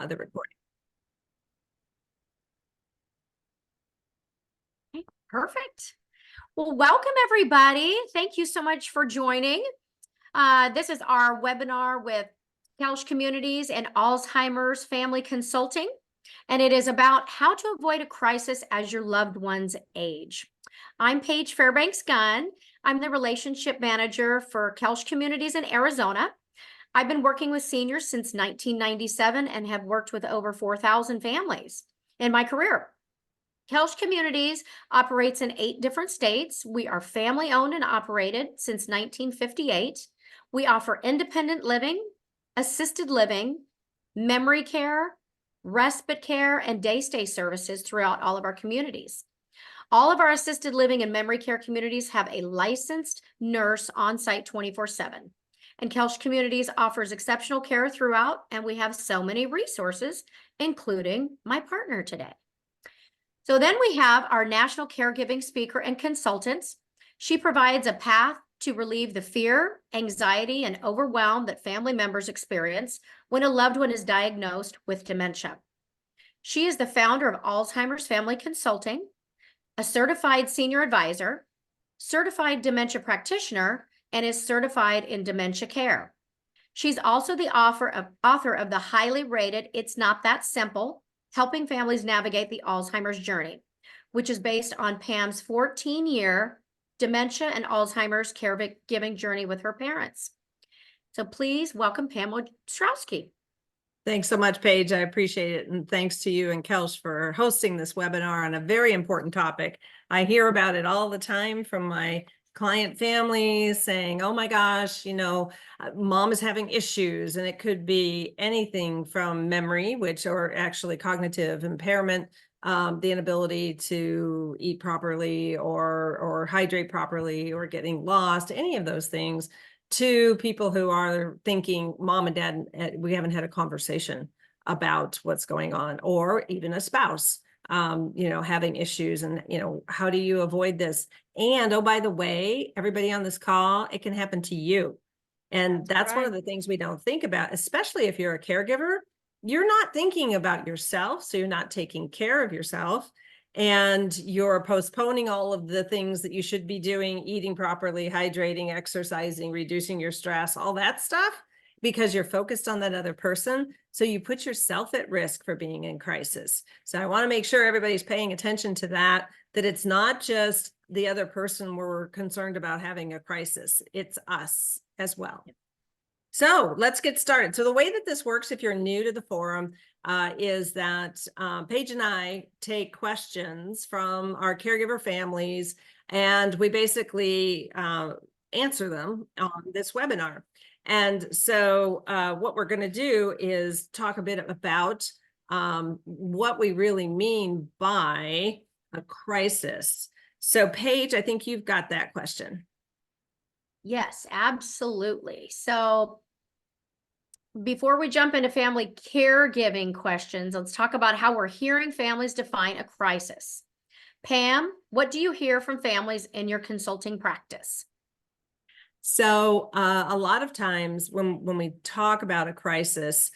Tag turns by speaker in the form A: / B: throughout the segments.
A: the recording.
B: Okay, perfect. Well, welcome everybody. Thank you so much for joining. This is our webinar with Koelsch Communities and Alzheimer's Family Consulting, and it is about how to avoid a crisis as your loved ones age. I'm Paige Fairbanks-Gunn. I'm the relationship manager for Koelsch Communities in Arizona. I've been working with seniors since 1997 and have worked with over 4,000 families in my career. Koelsch Communities operates in 8 different states. We are family owned and operated since 1958. We offer independent living, assisted living, memory care, respite care, and day stay services throughout all of our communities. All of our assisted living and memory care communities have a licensed nurse on site 24/7. And Koelsch Communities offers exceptional care throughout, and we have so many resources, including my partner today. So then we have our national caregiving speaker and consultants. She provides a path to relieve the fear, anxiety, and overwhelm that family members experience when a loved one is diagnosed with dementia. She is the founder of Alzheimer's Family Consulting, a certified senior advisor, certified dementia practitioner, and is certified in dementia care. She's also the author of the highly rated It's Not That Simple, Helping Families Navigate the Alzheimer's Journey, which is based on Pam's 14-year dementia and Alzheimer's caregiving journey with her parents. So please welcome Pam Ostrowski.
A: Thanks so much, Paige. I appreciate it. And thanks to you and Koelsch for hosting this webinar on a very important topic. I hear about it all the time from my client families saying, oh my gosh, mom is having issues, and it could be anything from memory, or actually cognitive impairment, the inability to eat properly or hydrate properly or getting lost, any of those things, to people who are thinking mom and dad, we haven't had a conversation about what's going on, or even a spouse, having issues, and, how do you avoid this? And, oh, by the way, everybody on this call, it can happen to you. And that's one of the things we don't think about, especially if you're a caregiver. You're not thinking about yourself, so you're not taking care of yourself. And you're postponing all of the things that you should be doing, eating properly, hydrating, exercising, reducing your stress, all that stuff, because you're focused on that other person. So you put yourself at risk for being in crisis. So I want to make sure everybody's paying attention to that it's not just the other person we're concerned about having a crisis. It's us as well. So let's get started. So the way that this works, if you're new to the forum, is that Paige and I take questions from our caregiver families, and we basically answer them on this webinar. And so what we're going to do is talk a bit about what we really mean by a crisis. So Paige, I think you've got that question.
B: Yes, absolutely. So before we jump into family caregiving questions, let's talk about how we're hearing families define a crisis. Pam, what do you hear from families in your consulting practice?
A: So a lot of times when we talk about a crisis,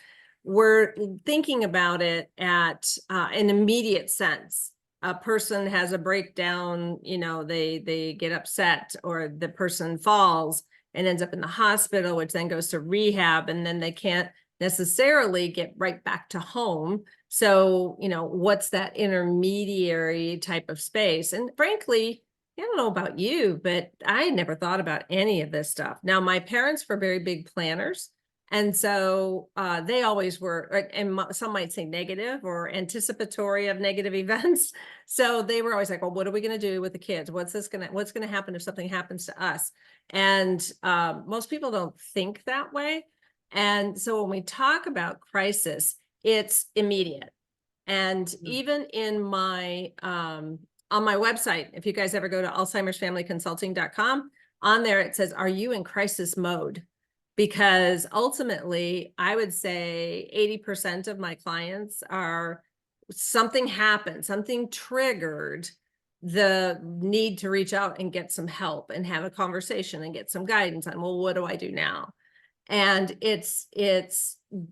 A: we're thinking about it at an immediate sense. A person has a breakdown, they get upset, or the person falls and ends up in the hospital, which then goes to rehab, and then they can't necessarily get right back to home. So, what's that intermediary type of space? And frankly, I don't know about you, but I never thought about any of this stuff. Now, my parents were very big planners. And so they always were, and some might say negative or anticipatory of negative events. So they were always like, well, what are we going to do with the kids? What's going to happen if something happens to us? And most people don't think that way. And so when we talk about crisis, it's immediate. And even in my, on my website, if you guys ever go to alzheimersfamilyconsulting.com, on there, it says, are you in crisis mode? Because ultimately, I would say 80% of my clients are, something happened, something triggered the need to reach out and get some help and have a conversation and get some guidance on, well, what do I do now? And it's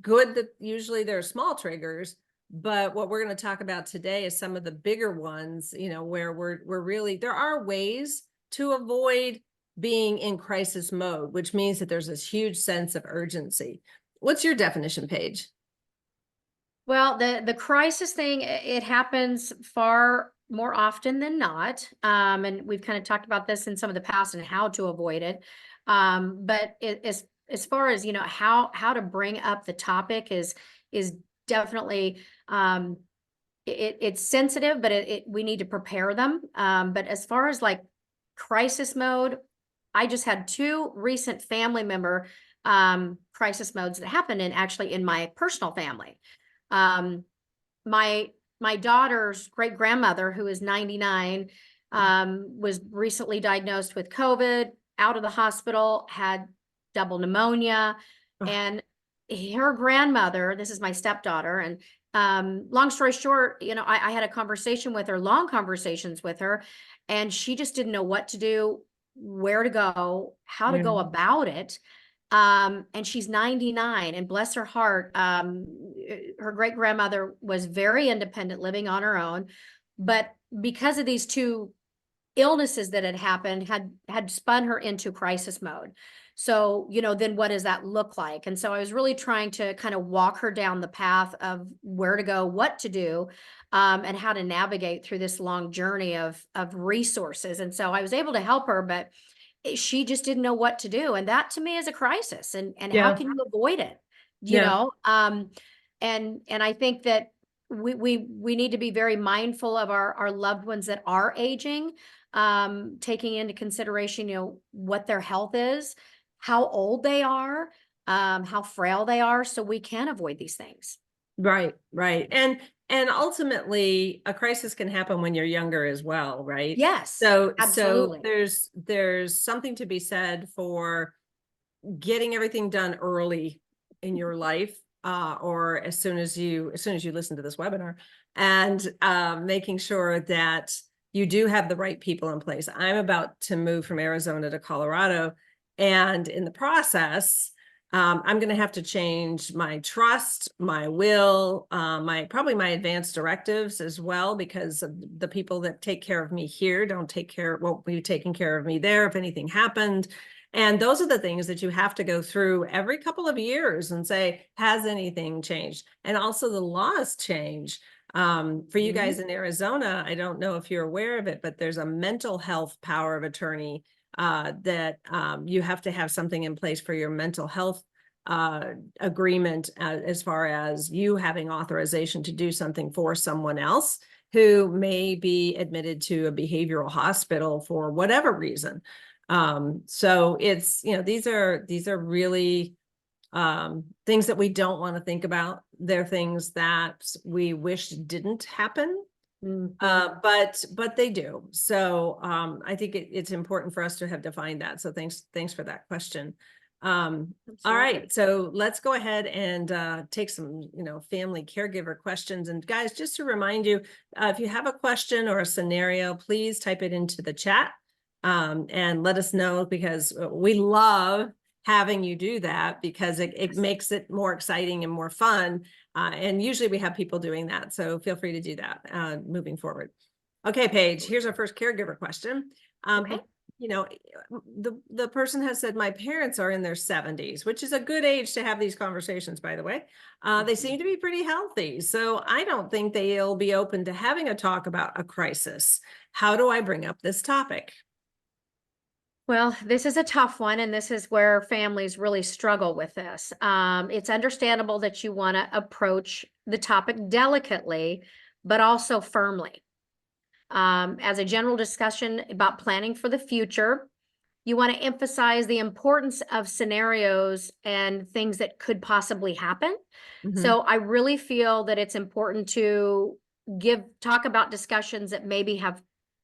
A: good that usually there are small triggers, but what we're going to talk about today is some of the bigger ones, where we're really, there are ways to avoid being in crisis mode, which means that there's this huge sense of urgency. What's your definition, Paige?
B: Well, the crisis thing, it happens far more often than not. And we've kind of talked about this in some of the past and how to avoid it. But as far as, how to bring up the topic is definitely, it's sensitive, but we need to prepare them. But as far as like crisis mode, I just had 2 recent family member crisis modes that happened actually in my personal family. My daughter's great grandmother, who is 99, was recently diagnosed with COVID, out of the hospital, had double pneumonia, and her grandmother, this is my stepdaughter, and long story short, I had a conversation with her, long conversations with her, and she just didn't know what to do, where to go, how to go about it. And she's 99, and bless her heart, her great grandmother was very independent, living on her own, but because of these 2 illnesses that had happened, had spun her into crisis mode. So, then what does that look like? And so I was really trying to kind of walk her down the path of where to go, what to do, and how to navigate through this long journey of resources. And so I was able to help her, but she just didn't know what to do. And that to me is a crisis. And how can you avoid it? And I think that we need to be very mindful of our loved ones that are aging, taking into consideration, what their health is, how old they are, how frail they are, so we can avoid these things.
A: Right. And ultimately a crisis can happen when you're younger as well, right?
B: Yes,
A: So
B: absolutely.
A: there's something to be said for getting everything done early in your life, or as soon as you listen to this webinar, and making sure that you do have the right people in place. I'm about to move from Arizona to Colorado, and in the process, I'm going to have to change my trust, my will, probably my advanced directives as well, because of the people that take care of me here won't be taking care of me there if anything happened. And those are the things that you have to go through every couple of years and say, has anything changed? And also the laws change. For you guys in Arizona, I don't know if you're aware of it, but there's a mental health power of attorney that you have to have something in place for your mental health agreement, as far as you having authorization to do something for someone else who may be admitted to a behavioral hospital for whatever reason. So it's, these are really things that we don't want to think about. They're things that we wish didn't happen. But they do. So I think it's important for us to have defined that. So thanks for that question. All right, so let's go ahead and take some, family caregiver questions. And guys, just to remind you, if you have a question or a scenario, please type it into the chat and let us know, because we love having you do that, because it makes it more exciting and more fun. And usually we have people doing that. So feel free to do that moving forward. Okay, Paige, here's our first caregiver question.
B: Okay.
A: The person has said, my parents are in their 70s, which is a good age to have these conversations, by the way. They seem to be pretty healthy. So I don't think they'll be open to having a talk about a crisis. How do I bring up this topic?
B: Well, this is a tough one, and this is where families really struggle with this. It's understandable that you want to approach the topic delicately, but also firmly. As a general discussion about planning for the future, you want to emphasize the importance of scenarios and things that could possibly happen. So I really feel that it's important to talk about discussions that maybe have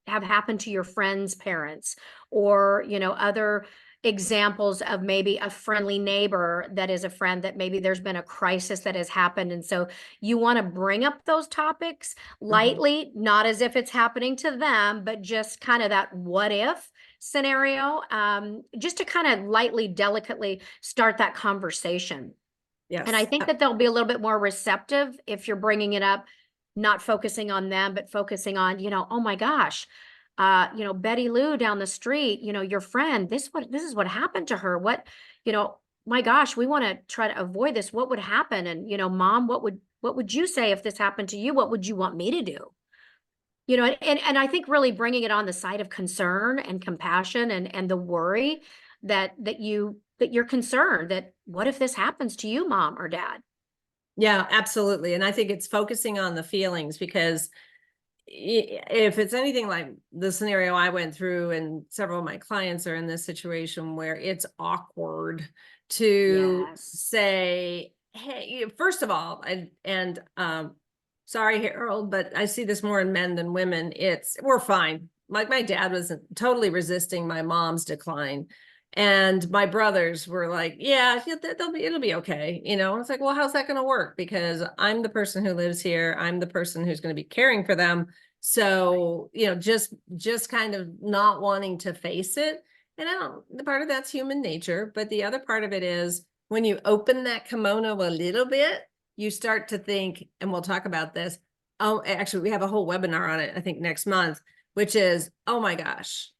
B: happened to your friends' parents, or other examples of maybe a friendly neighbor that is a friend that maybe there's been a crisis that has happened. And so you want to bring up those topics lightly, not as if it's happening to them, but just kind of that what if, scenario, just to kind of lightly, delicately start that conversation.
A: Yes.
B: And I think that they'll be a little bit more receptive if you're bringing it up, not focusing on them, but focusing on, oh my gosh, Betty Lou down the street, your friend, this is what happened to her. What, my gosh, we want to try to avoid this. What would happen? And, mom, what would you say if this happened to you? What would you want me to do? And I think really bringing it on the side of concern and compassion and the worry that you're concerned that what if this happens to you, mom or dad?
A: Yeah, absolutely. And I think it's focusing on the feelings, because if it's anything like the scenario I went through, and several of my clients are in this situation where it's awkward to
B: Yes.
A: say, hey, first of all, sorry, Harold, but I see this more in men than women. We're fine. Like my dad was totally resisting my mom's decline. And my brothers were like, yeah, it'll be okay. It's like, well, how's that going to work? Because I'm the person who lives here. I'm the person who's going to be caring for them. So, just kind of not wanting to face it. And the part of that's human nature, but the other part of it is when you open that kimono a little bit, you start to think, and we'll talk about this. Oh, actually, we have a whole webinar on it, I think next month, which is, oh my gosh,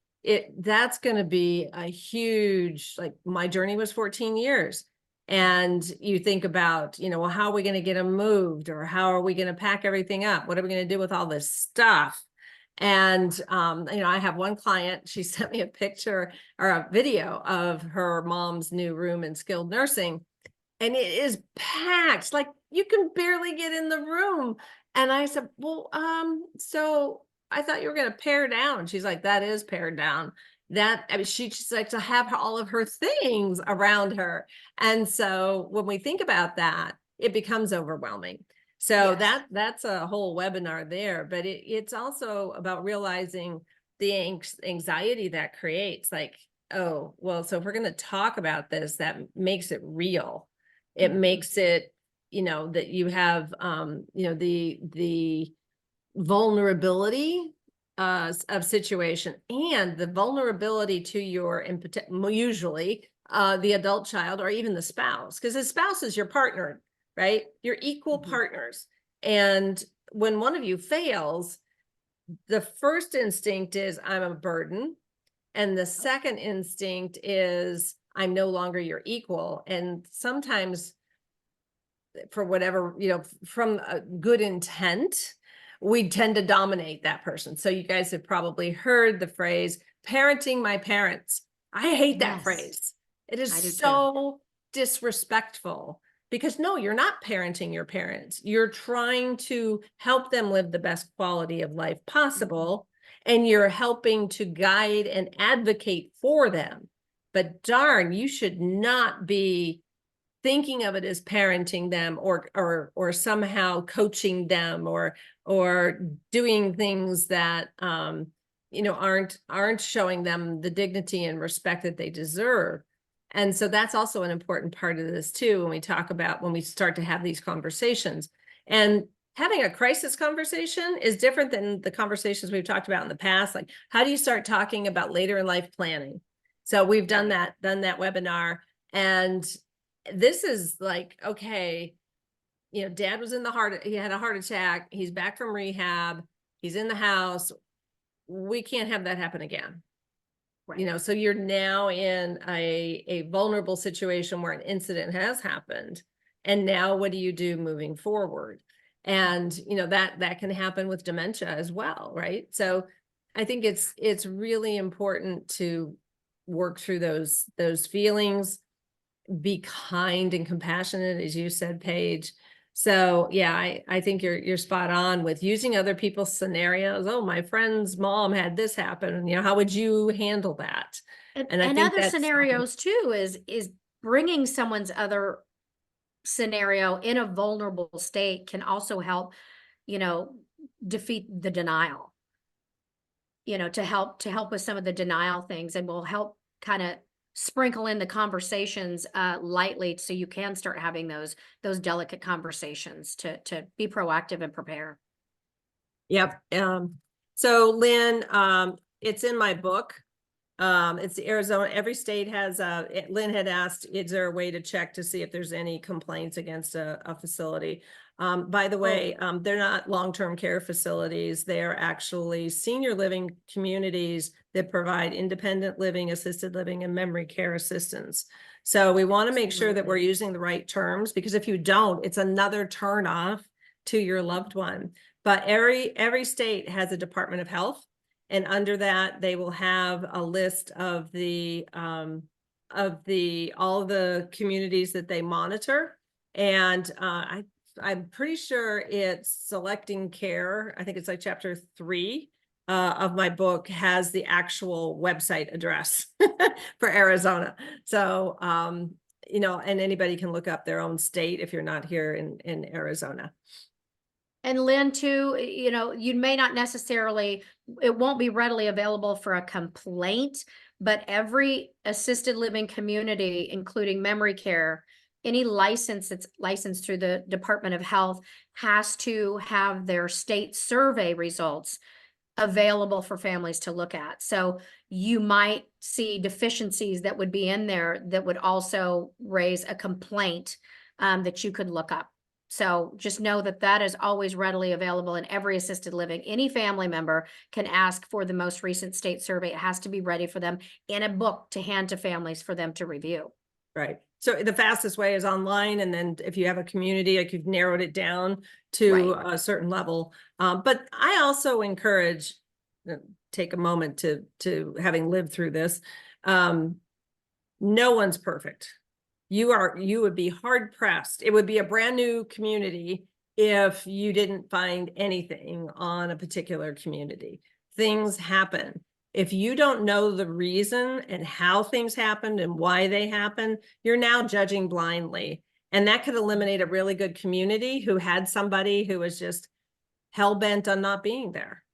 A: that's going to be a huge, like my journey was 14 years. And you think about, well, how are we going to get them moved, or how are we going to pack everything up? What are we going to do with all this stuff? And, I have one client, she sent me a picture or a video of her mom's new room in skilled nursing. And it is packed, like you can barely get in the room. And I said, well, so I thought you were going to pare down. She's like, that is pared down. She just likes to have all of her things around her. And so when we think about that, it becomes overwhelming. So
B: Yes.
A: that's a whole webinar there, but it's also about realizing the anxiety that creates, like, oh, well, so if we're going to talk about this, that makes it real. It makes it, that you have, the vulnerability of situation, and the vulnerability to your usually the adult child, or even the spouse, because the spouse is your partner, right? You're equal partners. And when one of you fails, the first instinct is I'm a burden. And the second instinct is I'm no longer your equal. And sometimes, for whatever, from a good intent, we tend to dominate that person. So you guys have probably heard the phrase parenting my parents. I hate that
B: Yes.
A: phrase. It
B: I
A: is
B: do
A: so disrespectful, because no, you're not parenting your parents. You're trying to help them live the best quality of life possible. And you're helping to guide and advocate for them. But darn, you should not be thinking of it as parenting them, or somehow coaching them, or doing things that aren't showing them the dignity and respect that they deserve. And so that's also an important part of this too, when we start to have these conversations. And having a crisis conversation is different than the conversations we've talked about in the past. Like, how do you start talking about later in life planning? So we've done that webinar. And this is like, okay, dad was he had a heart attack. He's back from rehab. He's in the house. We can't have that happen again. Right. So you're now in a vulnerable situation where an incident has happened. And now what do you do moving forward? And, that can happen with dementia as well. Right. So I think it's really important to work through those feelings, be kind and compassionate, as you said, Paige. So yeah, I think you're spot on with using other people's scenarios. Oh, my friend's mom had this happen. How would you handle that? And I
B: And
A: think
B: other
A: that's
B: scenarios too is bringing someone's other scenario in a vulnerable state can also help, defeat the denial, to help with some of the denial things, and will help kind of sprinkle in the conversations lightly, so you can start having those delicate conversations to be proactive and prepare.
A: Yep. So Lynn, it's in my book. It's Arizona. Every state has Lynn had asked, is there a way to check to see if there's any complaints against a facility? By the way, they're not long-term care facilities. They are actually senior living communities that provide independent living, assisted living, and memory care assistance. So we want to make sure that we're using the right terms, because if you don't, it's another turnoff to your loved one. But every state has a Department of Health, and under that they will have a list of all the communities that they monitor. And I'm pretty sure it's Selecting Care. I think it's like chapter 3 of my book has the actual website address for Arizona. So, you know, and anybody can look up their own state if you're not here in Arizona.
B: And Lynn, too, you know, you may not necessarily, it won't be readily available for a complaint, but every assisted living community, including memory care, any license that's licensed through the Department of Health has to have their state survey results available for families to look at. So you might see deficiencies that would be in there that would also raise a complaint that you could look up. So just know that that is always readily available in every assisted living. Any family member can ask for the most recent state survey. It has to be ready for them in a book to hand to families for them to review.
A: Right. So the fastest way is online. And then if you have a community, like you've narrowed it down to a certain level. But I also encourage, take a moment to having lived through this. No one's perfect. You would be hard pressed. It would be a brand new community if you didn't find anything on a particular community. Things happen. If you don't know the reason and how things happened and why they happened, you're now judging blindly. And that could eliminate a really good community who had somebody who was just hell-bent on not being there.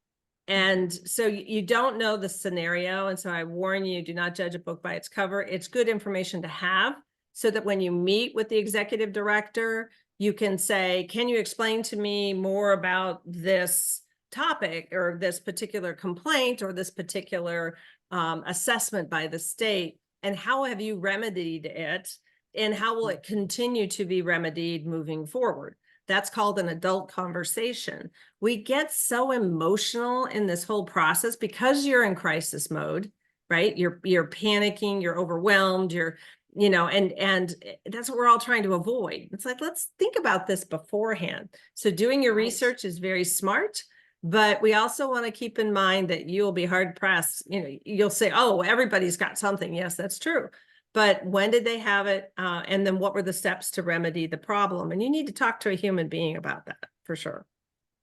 A: And so you don't know the scenario. And so I warn you, do not judge a book by its cover. It's good information to have so that when you meet with the executive director, you can say, can you explain to me more about this topic or this particular complaint or this particular assessment by the state, and how have you remedied it, and how will it continue to be remedied moving forward? That's called an adult conversation. We get so emotional in this whole process because you're in crisis mode, right? You're panicking, you're overwhelmed, you know, and that's what we're all trying to avoid. It's like, let's think about this beforehand. So doing your research is very smart, but we also want to keep in mind that you'll be hard pressed. You know, you'll say, oh, everybody's got something. Yes, that's true. But when did they have it? And then what were the steps to remedy the problem? And you need to talk to a human being about that for sure.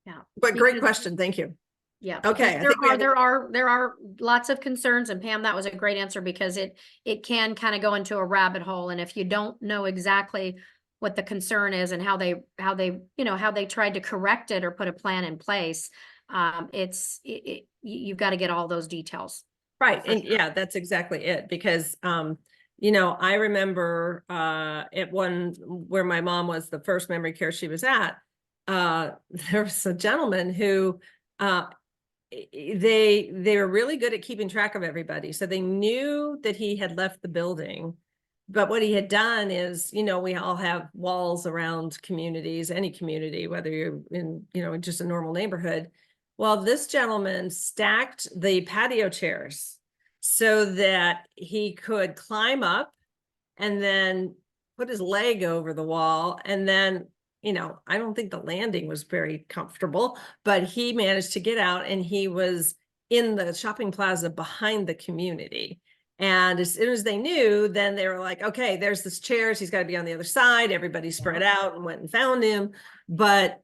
B: Yeah.
A: But great question. Thank you.
B: Yeah.
A: Okay.
B: There are lots of concerns, and Pam, that was a great answer, because it can kind of go into a rabbit hole. And if you don't know exactly what the concern is and how they tried to correct it or put a plan in place, you've got to get all those details.
A: Right. And yeah, that's exactly it. Because you know, I remember at one where my mom was the first memory care she was at, there was a gentleman who they were really good at keeping track of everybody. So they knew that he had left the building. But what he had done is, you know, we all have walls around communities, any community, whether you're in, you know, just a normal neighborhood. Well, this gentleman stacked the patio chairs so that he could climb up and then put his leg over the wall. And then, you know, I don't think the landing was very comfortable, but he managed to get out, and he was in the shopping plaza behind the community. And as soon as they knew, then they were like, okay, there's this chairs. He's got to be on the other side. Everybody spread out and went and found him. But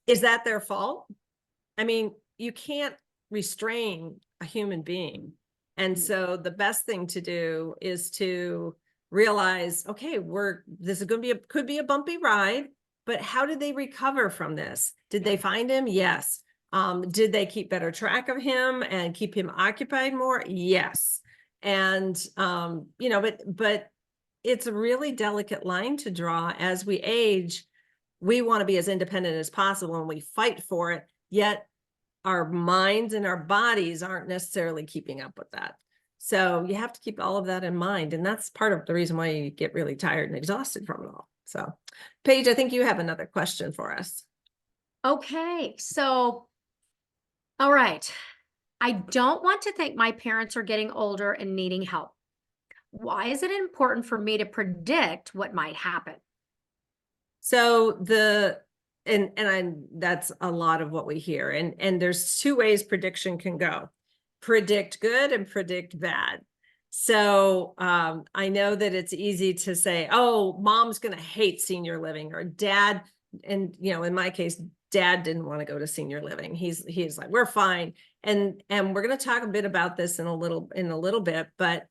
A: is that their fault? I mean, you can't restrain a human being. And so the best thing to do is to realize, okay, this is going to be could be a bumpy ride, but how did they recover from this? Did they find him? Yes. Did they keep better track of him and keep him occupied more? Yes. And, you know, but it's a really delicate line to draw. As we age, we want to be as independent as possible, and we fight for it, yet our minds and our bodies aren't necessarily keeping up with that. So you have to keep all of that in mind. And that's part of the reason why you get really tired and exhausted from it all. So Paige, I think you have another question for us.
B: Okay, so, all right. I don't want to think my parents are getting older and needing help. Why is it important for me to predict what might happen?
A: So that's a lot of what we hear. And there's two ways prediction can go. Predict good and predict bad. So I know that it's easy to say, oh, mom's going to hate senior living, or dad, and in my case, dad didn't want to go to senior living. He's like, we're fine. And we're going to talk a bit about this in a little bit, but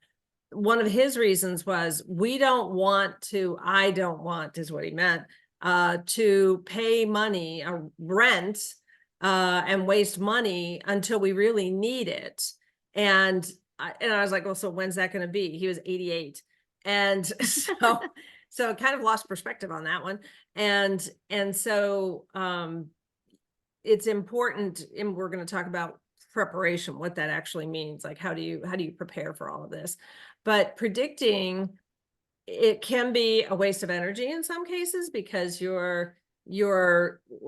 A: one of his reasons was I don't want is what he meant, to pay money, rent, and waste money until we really need it. And I was like, well, so when's that going to be? He was 88. And so kind of lost perspective on that one. And so it's important, and we're going to talk about preparation, what that actually means. Like, how do you prepare for all of this? But predicting, it can be a waste of energy in some cases, because you're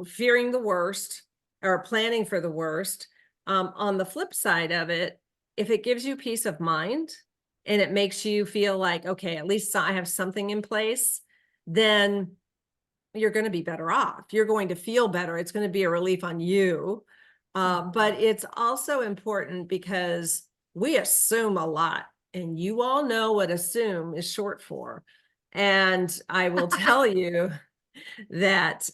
A: fearing the worst or planning for the worst. On the flip side of it, if it gives you peace of mind and it makes you feel like, okay, at least I have something in place, then you're going to be better off. You're going to feel better. It's going to be a relief on you. But it's also important because we assume a lot, and you all know what assume is short for. And I will tell you that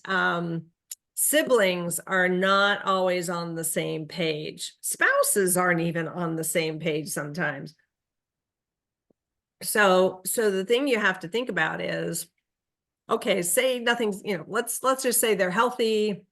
A: siblings are not always on the same page. Spouses aren't even on the same page sometimes. So the thing you have to think about is, okay, say nothing's, let's just say they're healthy,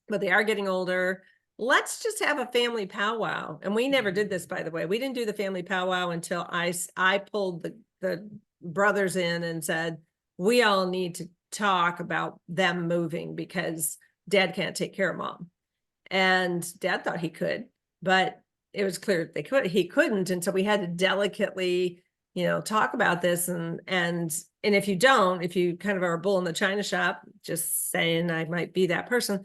A: but they are getting older. Let's just have a family powwow. And we never did this, by the way. We didn't do the family powwow until I pulled the brothers in and said, we all need to talk about them moving because dad can't take care of mom. And dad thought he could, but it was clear he couldn't. And so we had to delicately, talk about this. And if you kind of are a bull in the china shop, just saying I might be that person,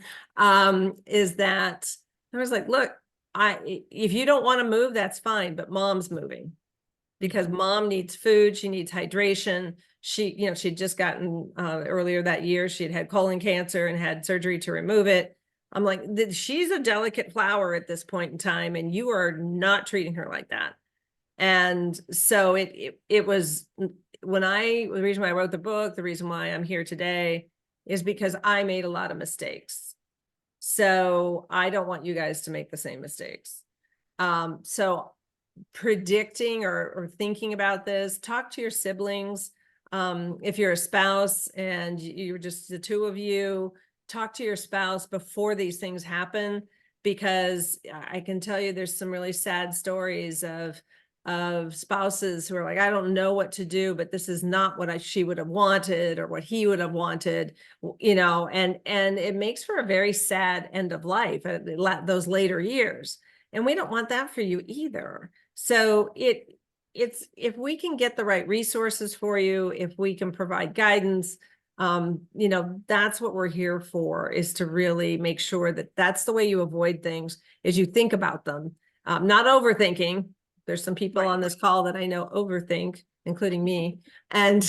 A: is that I was like, look, if you don't want to move, that's fine, but mom's moving because mom needs food. She needs hydration. She'd just gotten, earlier that year, she had colon cancer and had surgery to remove it. I'm like, she's a delicate flower at this point in time, and you are not treating her like that. And so it was the reason why I wrote the book, the reason why I'm here today is because I made a lot of mistakes. So I don't want you guys to make the same mistakes. So predicting or thinking about this, talk to your siblings. If you're a spouse and you're just the two of you, talk to your spouse before these things happen, because I can tell you there's some really sad stories of spouses who are like, I don't know what to do, but this is not what she would have wanted or what he would have wanted, and it makes for a very sad end of life, those later years. And we don't want that for you either. So it's if we can get the right resources for you, if we can provide guidance, that's what we're here for, is to really make sure that that's the way you avoid things, is you think about them, not overthinking. There's some people on this call that I know overthink, including me. And,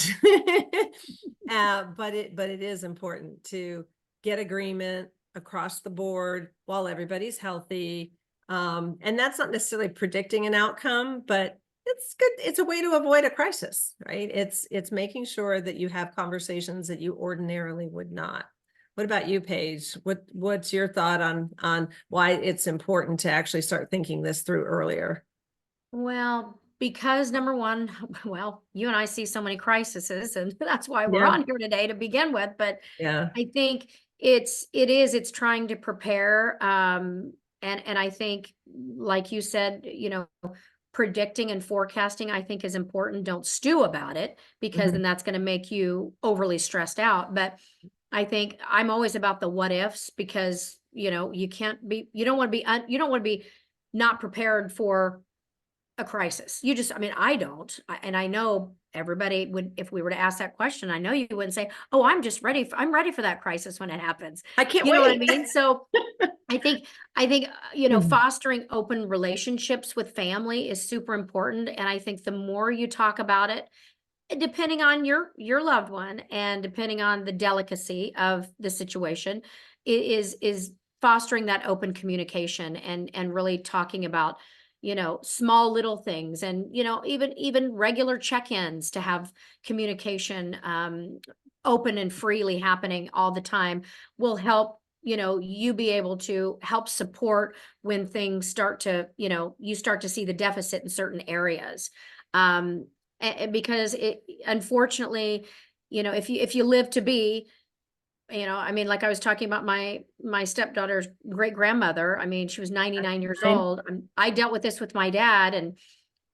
A: but it is important to get agreement across the board while everybody's healthy. And that's not necessarily predicting an outcome, but it's good. It's a way to avoid a crisis, right? It's making sure that you have conversations that you ordinarily would not. What about you, Paige? What's your thought on why it's important to actually start thinking this through earlier?
B: Well, because number one, you and I see so many crises, and that's why we're
A: Yeah.
B: on here today to begin with. But
A: Yeah.
B: I think it's trying to prepare. And I think, like you said, predicting and forecasting, I think, is important. Don't stew about it, because then that's going to make you overly stressed out. But I think I'm always about the what ifs, because you don't want to be not prepared for a crisis. You just, I mean, I don't. And I know everybody would, if we were to ask that question, I know you wouldn't say, oh, I'm ready for that crisis when it happens.
A: I can't
B: You know what I
A: wait.
B: mean? So I think, you know,
A: Mhm.
B: fostering open relationships with family is super important. And I think the more you talk about it, depending on your loved one and depending on the delicacy of the situation, is fostering that open communication and really talking about, you know, small little things and, you know, even regular check-ins to have communication open and freely happening all the time will help, you know, you be able to help support when things start to, you know, you start to see the deficit in certain areas. Um, because it, unfortunately, you know, if you live to be, you know, I mean, like I was talking about my stepdaughter's great grandmother. I mean, she was 99 years
A: Fine.
B: old. I dealt with this with my dad,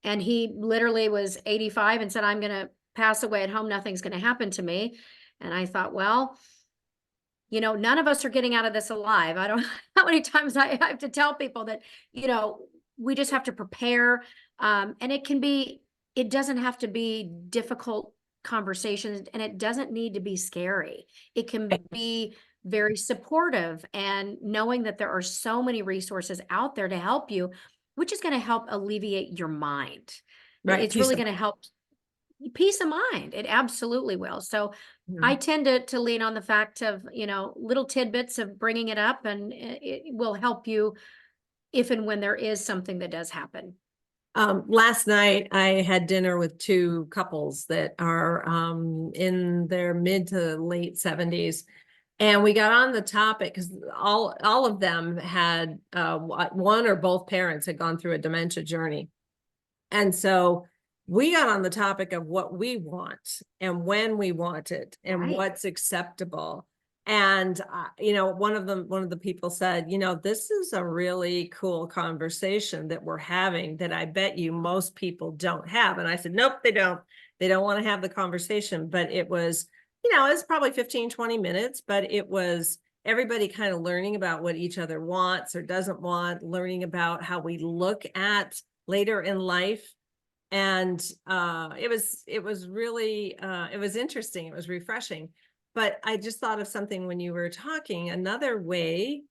B: and he literally was 85 and said, I'm gonna pass away at home. Nothing's gonna happen to me. And I thought, well, you know, none of us are getting out of this alive. I don't know how many times I have to tell people that, you know, we just have to prepare. And it doesn't have to be difficult conversations, and it doesn't need to be scary. It can be very supportive, and knowing that there are so many resources out there to help you, which is going to help alleviate your mind.
A: Right.
B: It's really going to help peace of mind. It absolutely will. So I
A: Mhm.
B: tend to lean on the fact of, you know, little tidbits of bringing it up, and it will help you if and when there is something that does happen.
A: Last night I had dinner with two couples that are in their mid to late 70s. And we got on the topic because all of them had one or both parents had gone through a dementia journey. And so we got on the topic of what we want and when we want it and
B: Right.
A: what's acceptable. And you know, one of the people said, you know, this is a really cool conversation that we're having that I bet you most people don't have. And I said, nope, they don't. They don't want to have the conversation. But it was, you know, it's probably 15, 20 minutes, but it was everybody kind of learning about what each other wants or doesn't want, learning about how we look at later in life. And it was really it was interesting, it was refreshing. But I just thought of something when you were talking. Another way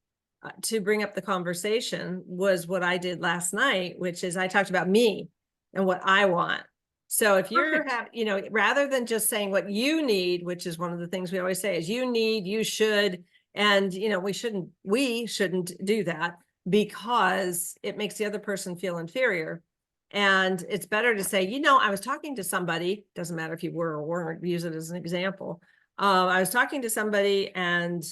A: to bring up the conversation was what I did last night, which is I talked about me and what I want. So if you're
B: Perfect.
A: you know, rather than just saying what you need, which is one of the things we always say is you need, you should, and you know, we shouldn't do that because it makes the other person feel inferior. And it's better to say, you know, I was talking to somebody, doesn't matter if you were or weren't, use it as an example. I was talking to somebody and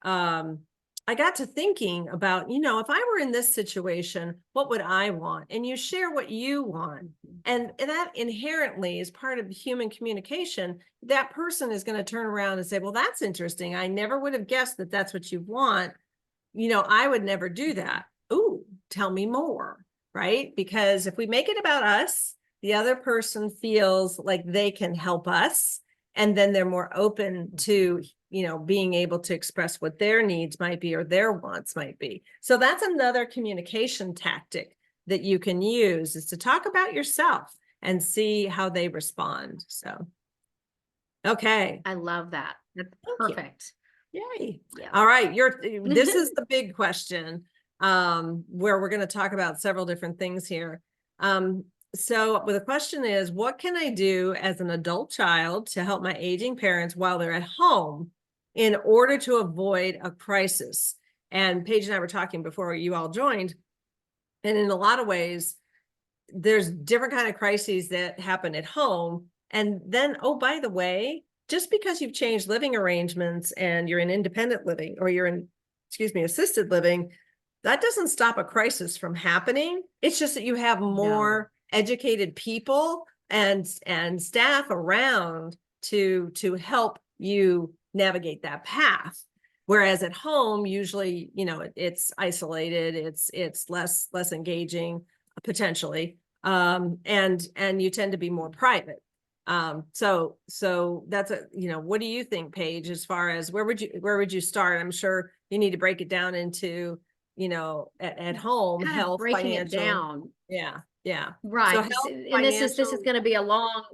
A: I got to thinking about, you know, if I were in this situation, what would I want? And you share what you want. And that inherently is part of human communication. That person is going to turn around and say, well, that's interesting. I never would have guessed that that's what you want. You know, I would never do that. Ooh, tell me more, right? Because if we make it about us, the other person feels like they can help us. And then they're more open to, you know, being able to express what their needs might be or their wants might be. So that's another communication tactic that you can use is to talk about yourself and see how they respond. So, okay.
B: I love that. That's
A: Thank you.
B: perfect.
A: Yay.
B: Yeah.
A: All right. This is the big question, where we're going to talk about several different things here. So the question is, what can I do as an adult child to help my aging parents while they're at home in order to avoid a crisis? And Paige and I were talking before you all joined. And in a lot of ways, there's different kind of crises that happen at home. And then, oh, by the way, just because you've changed living arrangements and you're in independent living or you're in, excuse me, assisted living, that doesn't stop a crisis from happening. It's just that you have
B: No.
A: more educated people and staff around to help you navigate that path. Whereas at home, usually, you know, it's isolated, it's less engaging potentially, and you tend to be more private. So that's you know, what do you think, Paige, as far as where would you start? I'm sure you need to break it down into, you know, at home,
B: Kind of
A: health,
B: breaking it
A: financial.
B: down.
A: Yeah. Yeah. So
B: Right.
A: health,
B: And this is
A: financial,
B: going to be a long,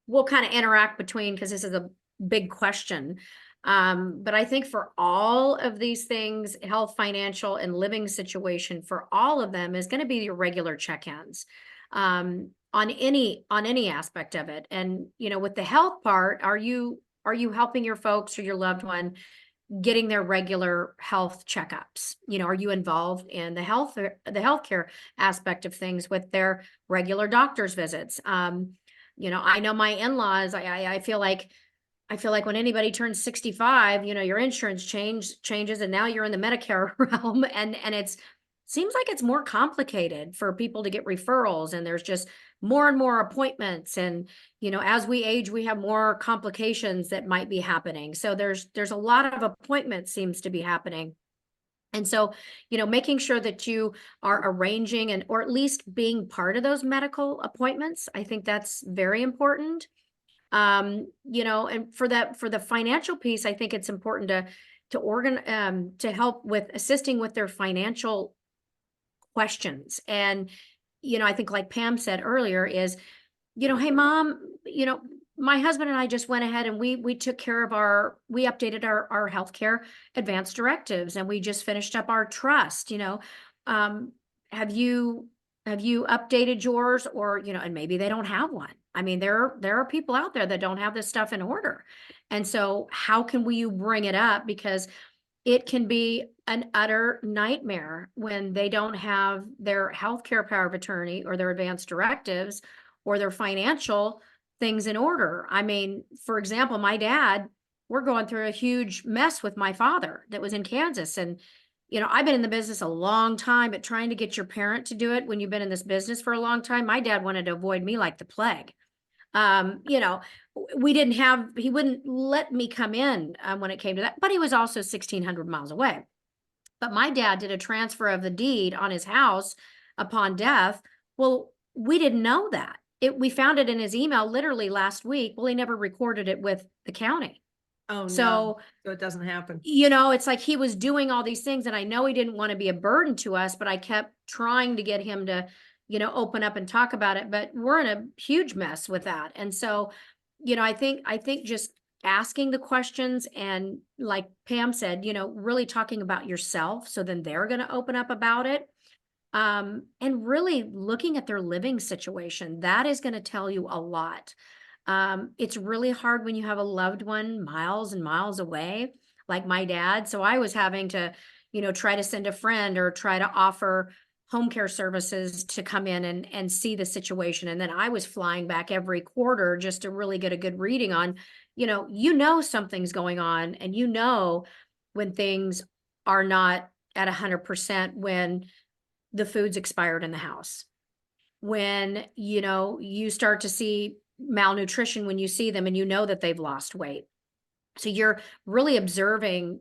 B: we'll kind of interact between, because this is a big question. But I think for all of these things, health, financial, and living situation, for all of them is going to be your regular check-ins, on any aspect of it. And, with the health part, are you helping your folks or your loved one getting their regular health checkups? Are you involved in the healthcare aspect of things with their regular doctor's visits? I know my in-laws, I feel like when anybody turns 65, your insurance changes, and now you're in the Medicare realm, and it seems like it's more complicated for people to get referrals, and there's just more and more appointments, and as we age, we have more complications that might be happening. So there's a lot of appointments seems to be happening. And so, making sure that you are arranging or at least being part of those medical appointments, I think that's very important. And for the financial piece, I think it's important to help with assisting with their financial questions. And, I think like Pam said earlier is, hey, mom, my husband and I just went ahead and we took care of we updated our healthcare advanced directives, and we just finished up our trust. Have you updated yours? Or, and maybe they don't have one. I mean, there are people out there that don't have this stuff in order. And so how can we bring it up? Because it can be an utter nightmare when they don't have their healthcare power of attorney or their advanced directives or their financial things in order. I mean, for example, my dad, we're going through a huge mess with my father that was in Kansas. And, I've been in the business a long time, but trying to get your parent to do it when you've been in this business for a long time, my dad wanted to avoid me like the plague. He wouldn't let me come in when it came to that, but he was also 1,600 miles away. But my dad did a transfer of the deed on his house upon death. Well, we didn't know that. We found it in his email literally last week. Well, he never recorded it with the county.
A: oh no,
B: So
A: it doesn't happen.
B: it's like he was doing all these things, and I know he didn't want to be a burden to us, but I kept trying to get him to, open up and talk about it. But we're in a huge mess with that. And so, I think just asking the questions, and like Pam said, really talking about yourself, so then they're going to open up about it. And really looking at their living situation, that is going to tell you a lot. It's really hard when you have a loved one miles and miles away, like my dad. So I was having to, try to send a friend or try to offer home care services to come in and see the situation. And then I was flying back every quarter just to really get a good reading on, something's going on, and when things are not at 100%, when the food's expired in the house, when, you start to see malnutrition when you see them and that they've lost weight. So you're really observing,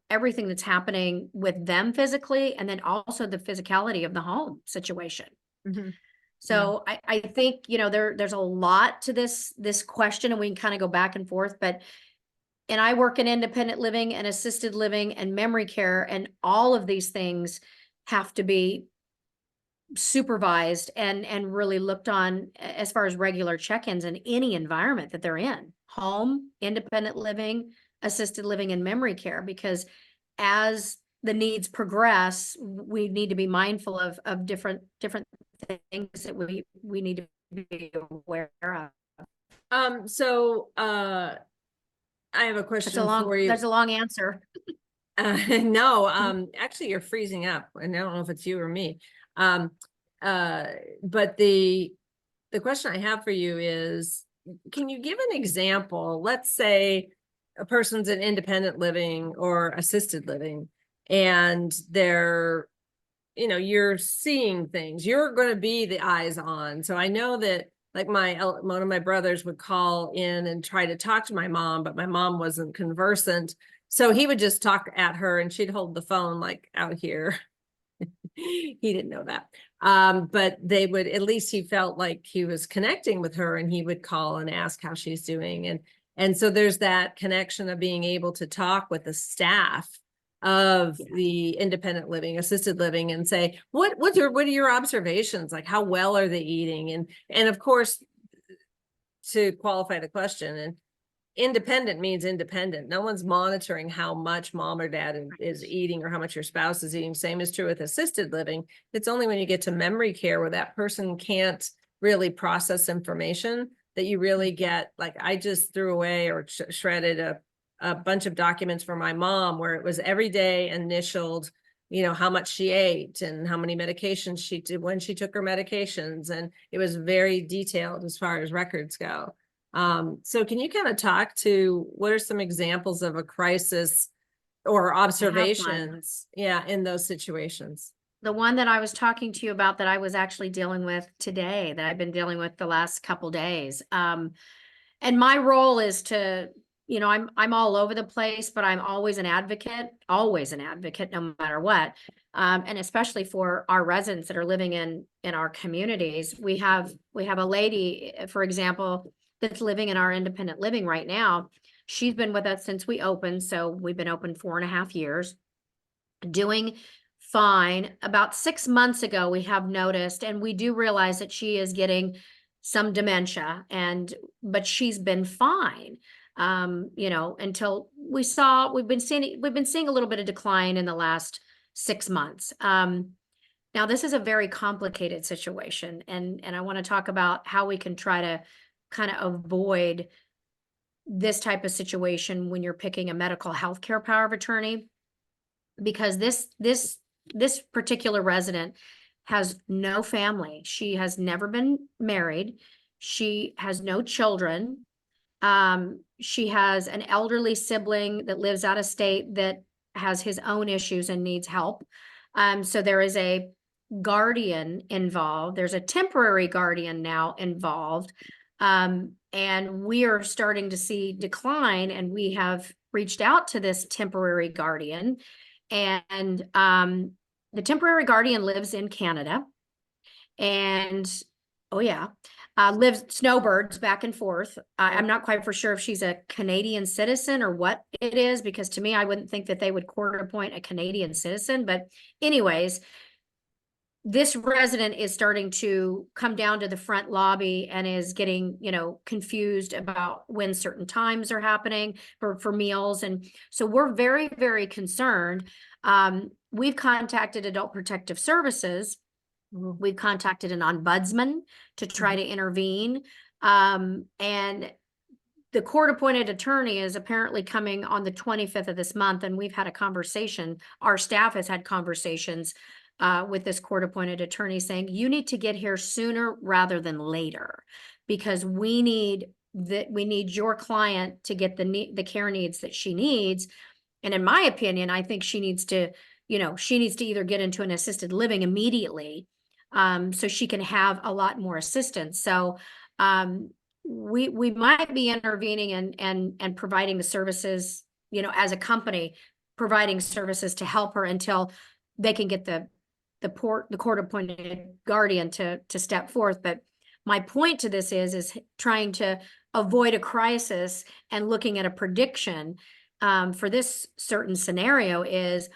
B: everything that's happening with them physically, and then also the physicality of the home situation.
A: Mm-hmm.
B: So yeah. I think, there's a lot to this question, and we can kind of go back and forth, and I work in independent living and assisted living and memory care, and all of these things have to be supervised and really looked on as far as regular check-ins in any environment that they're in: home, independent living, assisted living, and memory care. Because as the needs progress, we need to be mindful of different things that we need to be aware of.
A: I have a question for you.
B: That's a long answer.
A: No, actually you're freezing up, and I don't know if it's you or me. But the question I have for you is, can you give an example? Let's say a person's in independent living or assisted living, and they're, you're seeing things, you're going to be the eyes on. So I know that, like, one of my brothers would call in and try to talk to my mom, but my mom wasn't conversant. So he would just talk at her, and she'd hold the phone like out here. He didn't know that. But they would, at least he felt like he was connecting with her, and he would call and ask how she's doing. And so there's that connection of being able to talk with the staff of
B: Yeah.
A: the independent living, assisted living, and say, what are your observations? Like, how well are they eating? And of course, to qualify the question, and independent means independent. No one's monitoring how much mom or dad is eating or how much your spouse is eating. Same is true with assisted living. It's only when you get to memory care where that person can't really process information that you really get, like, I just threw away or shredded a bunch of documents for my mom where it was every day initialed, how much she ate and how many medications she did when she took her medications. And it was very detailed as far as records go. So can you kind of talk to what are some examples of a crisis or observations, in those situations?
B: The one that I was talking to you about that I was actually dealing with today, that I've been dealing with the last couple days. And my role is to, I'm all over the place, but I'm always an advocate, no matter what. And especially for our residents that are living in our communities. We have a lady, for example, that's living in our independent living right now. She's been with us since we opened. So we've been open 4.5 years, doing fine. About 6 months ago, we have noticed, and we do realize that she is getting some dementia, but she's been fine. Until we've been seeing a little bit of decline in the last 6 months. Now this is a very complicated situation, and I want to talk about how we can try to kind of avoid this type of situation when you're picking a medical healthcare power of attorney, because this particular resident has no family. She has never been married. She has no children. She has an elderly sibling that lives out of state that has his own issues and needs help. So there is a guardian involved. There's a temporary guardian now involved. And we are starting to see decline, and we have reached out to this temporary guardian, and the temporary guardian lives in Canada, and lives snowbirds back and forth. I'm not quite for sure if she's a Canadian citizen or what it is, because to me, I wouldn't think that they would court appoint a Canadian citizen. But anyways, this resident is starting to come down to the front lobby and is getting, confused about when certain times are happening for meals. And so we're very, very concerned. We've contacted Adult Protective Services. We've contacted an ombudsman to try to intervene. And the court-appointed attorney is apparently coming on the 25th of this month, and we've had a conversation. Our staff has had conversations with this court-appointed attorney saying, you need to get here sooner rather than later, because we need your client to get the care needs that she needs. And in my opinion, I think she needs to either get into an assisted living immediately, so she can have a lot more assistance. So we might be intervening and providing the services, as a company, providing services to help her until they can get the court-appointed guardian to step forth. But my point to this is trying to avoid a crisis and looking at a prediction for this certain scenario is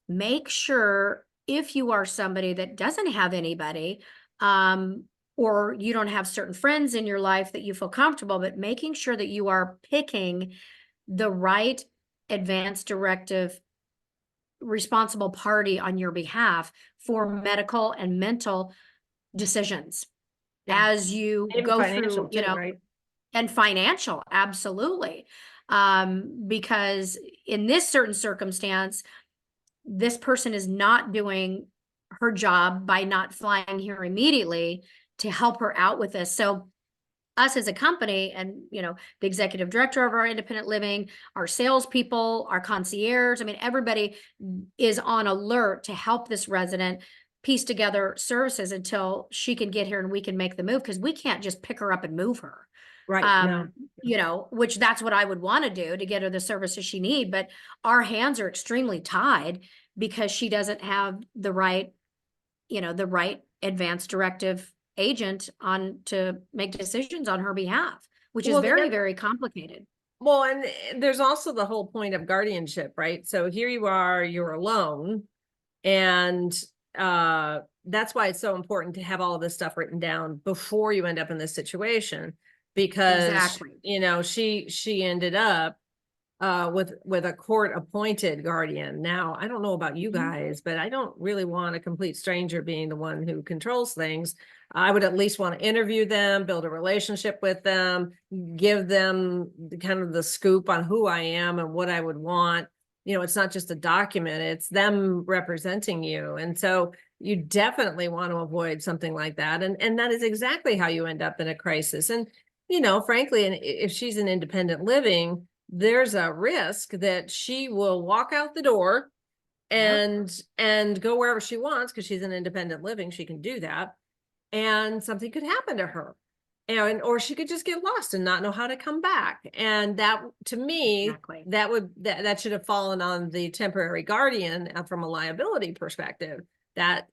B: make sure, if you are somebody that doesn't have anybody, or you don't have certain friends in your life that you feel comfortable, but making sure that you are picking the right advance directive responsible party on your behalf for medical and mental decisions as you go through,
A: right?
B: And financial, absolutely. Because in this certain circumstance, this person is not doing her job by not flying here immediately to help her out with this. So us as a company, and the executive director of our independent living, our salespeople, our concierge, everybody is on alert to help this resident piece together services until she can get here and we can make the move, because we can't just pick her up and move her.
A: Right.
B: Which that's what I would want to do to get her the services she needs. But our hands are extremely tied because she doesn't have the right advance directive agent on to make decisions on her behalf, which is very, very complicated.
A: Well, and there's also the whole point of guardianship, right? So here you are, you're alone, and that's why it's so important to have all of this stuff written down before you end up in this situation, because
B: Exactly.
A: she ended up with a court appointed guardian. Now, I don't know about you
B: Mhm.
A: guys, but I don't really want a complete stranger being the one who controls things. I would at least want to interview them, build a relationship with them, give them kind of the scoop on who I am and what I would want. It's not just a document, it's them representing you. And so you definitely want to avoid something like that. And that is exactly how you end up in a crisis. And, frankly, and if she's in independent living, there's a risk that she will walk out the door
B: Yep.
A: and go wherever she wants, because she's in independent living, she can do that, and something could happen to her, or she could just get lost and not know how to come back. And that, to me,
B: Exactly.
A: that should have fallen on the temporary guardian, from a liability perspective. But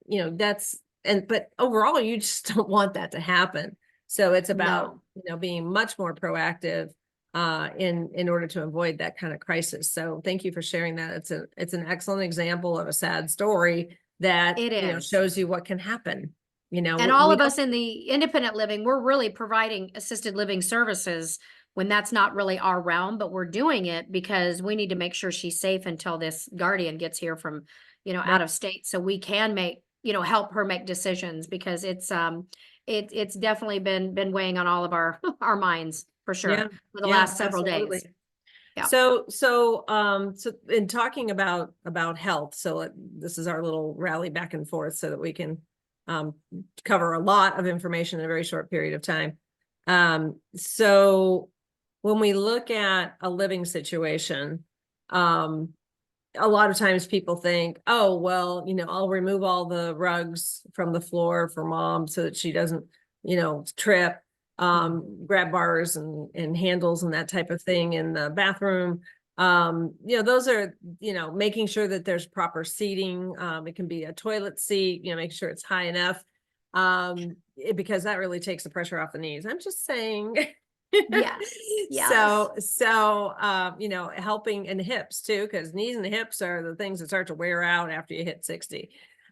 A: overall, you just don't want that to happen. So it's about
B: No.
A: being much more proactive in order to avoid that kind of crisis. So thank you for sharing that. It's an excellent example of a sad story that
B: It is.
A: shows you what can happen.
B: And all
A: We
B: of
A: don't.
B: us in the independent living, we're really providing assisted living services when that's not really our realm, but we're doing it because we need to make sure she's safe until this guardian gets here from, out of state. So we can make, help her make decisions, because it's definitely been weighing on all of our, our minds for
A: Yeah,
B: sure for the
A: yeah,
B: last several
A: absolutely.
B: days. Yeah.
A: So in talking about health, this is our little rally back and forth so that we can cover a lot of information in a very short period of time. So when we look at a living situation, a lot of times people think, oh, well, I'll remove all the rugs from the floor for mom so that she doesn't, trip, grab bars and handles and that type of thing in the bathroom. Those are, making sure that there's proper seating. It can be a toilet seat, make sure it's high enough, because that really takes the pressure off the knees. I'm just saying.
B: Yes. Yes.
A: Helping in the hips too, because knees and hips are the things that start to wear out after you hit 60.